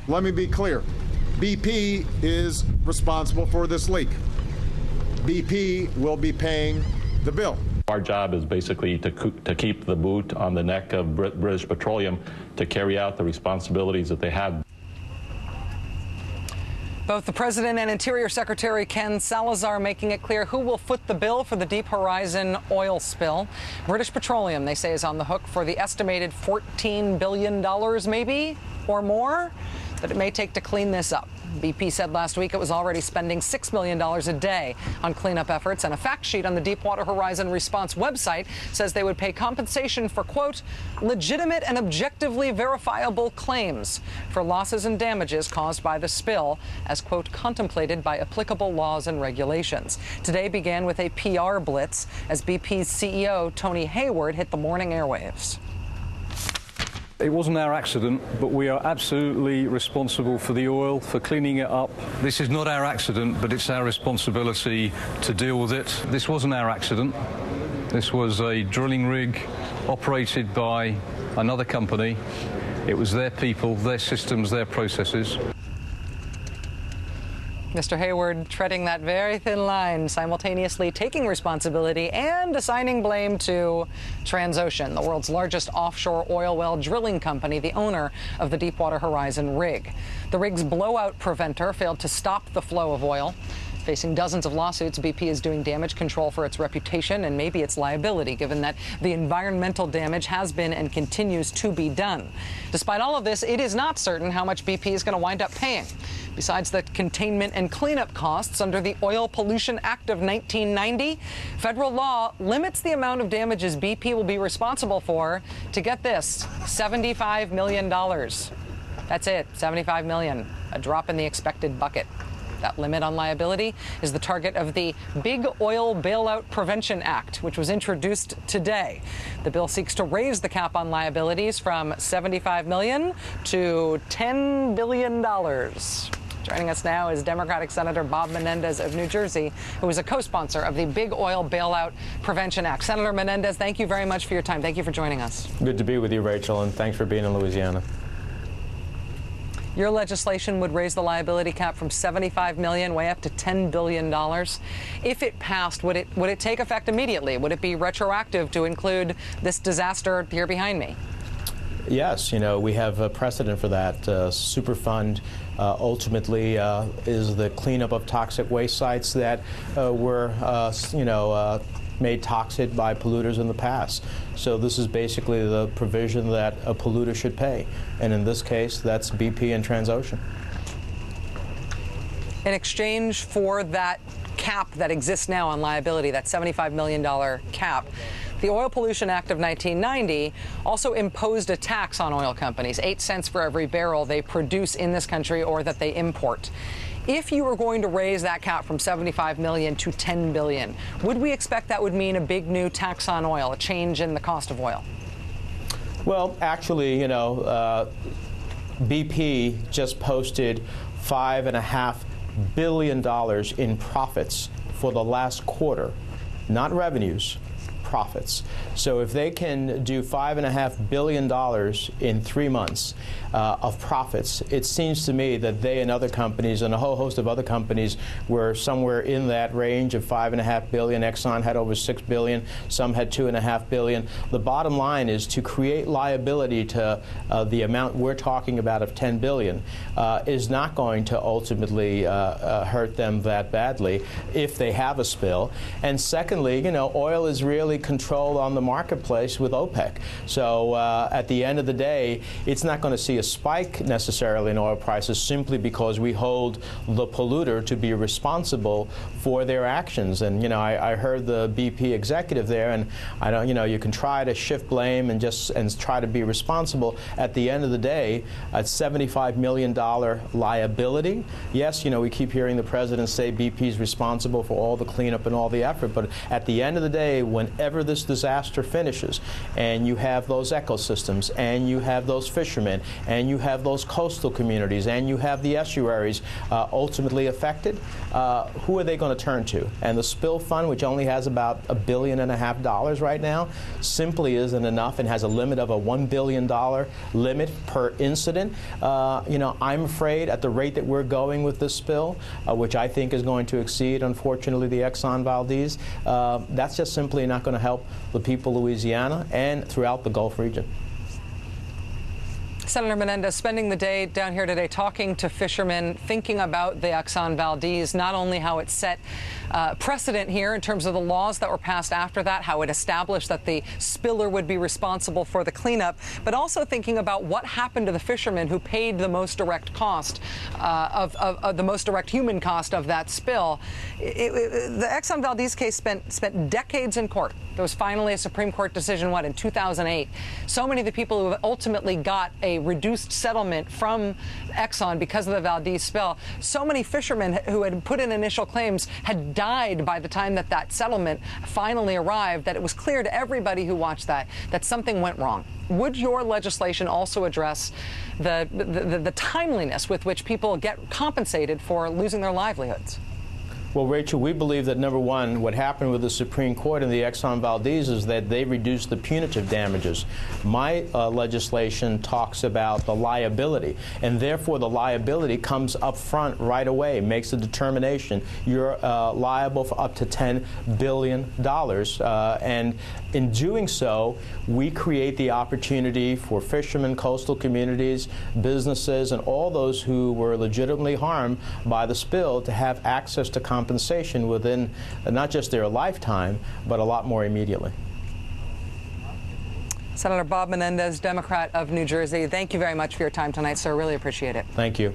let me be clear. BP is responsible for this leak. BP will be paying the bill. Our job is basically to keep the boot on the neck of British Petroleum to carry out the responsibilities that they have. Both the President and Interior Secretary Ken Salazar making it clear who will foot the bill for the Deep Horizon oil spill. British Petroleum, they say, is on the hook for the estimated $14 billion, maybe, or more, that it may take to clean this up. BP said last week it was already spending $6 million a day on cleanup efforts, and a fact sheet on the Deepwater Horizon Response website says they would pay compensation for, quote, legitimate and objectively verifiable claims for losses and damages caused by the spill, as, quote, contemplated by applicable laws and regulations. Today began with a PR blitz as BP's CEO, Tony Hayward, hit the morning airwaves. It wasn't our accident, but we are absolutely responsible for the oil, for cleaning it up. This is not our accident, but it's our responsibility to deal with it. This wasn't our accident. This was a drilling rig operated by another company. It was their people, their systems, their processes. Mr. Hayward treading that very thin line, simultaneously taking responsibility and assigning blame to Transocean, the world's largest offshore oil well drilling company, the owner of the Deepwater Horizon rig. The rig's blowout preventer failed to stop the flow of oil. Facing dozens of lawsuits, BP is doing damage control for its reputation and maybe its liability, given that the environmental damage has been and continues to be done. Despite all of this, it is not certain how much BP is going to wind up paying. Besides the containment and cleanup costs under the Oil Pollution Act of 1990, federal law limits the amount of damages BP will be responsible for to, get this, $75 million. That's it, $75 million, a drop in the expected bucket. That limit on liability is the target of the Big Oil Bailout Prevention Act, which was introduced today. The bill seeks to raise the cap on liabilities from $75 million to $10 billion. Joining us now is Democratic Senator Bob Menendez of New Jersey, who is a co-sponsor of the Big Oil Bailout Prevention Act. Senator Menendez, thank you very much for your time. Thank you for joining us. Good to be with you, Rachel, and thanks for being in Louisiana. Your legislation would raise the liability cap from $75 million way up to $10 billion. If it passed, would it take effect immediately? Would it be retroactive to include this disaster here behind me? Yes, we have a precedent for that. Superfund ultimately is the cleanup of toxic waste sites that were, made toxic by polluters in the past. So this is basically the provision that a polluter should pay. And in this case, that's BP and Transocean. In exchange for that cap that exists now on liability, that $75 million cap, the Oil Pollution Act of 1990 also imposed a tax on oil companies, 8 cents for every barrel they produce in this country or that they import. If you were going to raise that cap from $75 million to $10 billion, would we expect that would mean a big new tax on oil, a change in the cost of oil? Well, actually, BP just posted $5.5 billion in profits for the last quarter, not revenues, profits. So if they can do $5.5 billion in 3 months of profits, it seems to me that they and other companies and a whole host of other companies were somewhere in that range of $5.5 billion. Exxon had over $6 billion. Some had $2.5 billion. The bottom line is to create liability to the amount we're talking about of $10 billion is not going to ultimately hurt them that badly if they have a spill. And secondly, oil is really controlled on the marketplace with OPEC. So at the end of the day, it's not going to see a spike necessarily in oil prices simply because we hold the polluter to be responsible for their actions. And I heard the BP executive there, and I don't, you can try to shift blame and try to be responsible. At the end of the day, a $75 million liability. Yes, we keep hearing the president say BP is responsible for all the cleanup and all the effort, but at the end of the day, whenever whenever this disaster finishes, and you have those ecosystems, and you have those fishermen, and you have those coastal communities, and you have the estuaries ultimately affected, who are they going to turn to? And the spill fund, which only has about $1.5 billion right now, simply isn't enough and has a limit of a $1 billion limit per incident. I'm afraid at the rate that we're going with this spill, which I think is going to exceed, unfortunately, the Exxon Valdez, that's just simply not going to help the people of Louisiana and throughout the Gulf region. Senator Menendez spending the day down here today talking to fishermen, thinking about the Exxon Valdez, not only how it set precedent here in terms of the laws that were passed after that, how it established that the spiller would be responsible for the cleanup, but also thinking about what happened to the fishermen who paid the most direct cost of the most direct human cost of that spill. The Exxon Valdez case spent decades in court. There was finally a Supreme Court decision, in 2008. So many of the people who ultimately got a reduced settlement from Exxon because of the Valdez spill, so many fishermen who had put in initial claims had died by the time that settlement finally arrived, that it was clear to everybody who watched that something went wrong. Would your legislation also address the timeliness with which people get compensated for losing their livelihoods? Well, Rachel, we believe that, number one, what happened with the Supreme Court and the Exxon Valdez is that they reduced the punitive damages. My legislation talks about the liability, and therefore the liability comes up front right away, makes a determination. You're liable for up to $10 billion. And in doing so, we create the opportunity for fishermen, coastal communities, businesses, and all those who were legitimately harmed by the spill to have access to compensation within not just their lifetime, but a lot more immediately. Senator Bob Menendez, Democrat of New Jersey, thank you very much for your time tonight, sir. Really appreciate it. Thank you.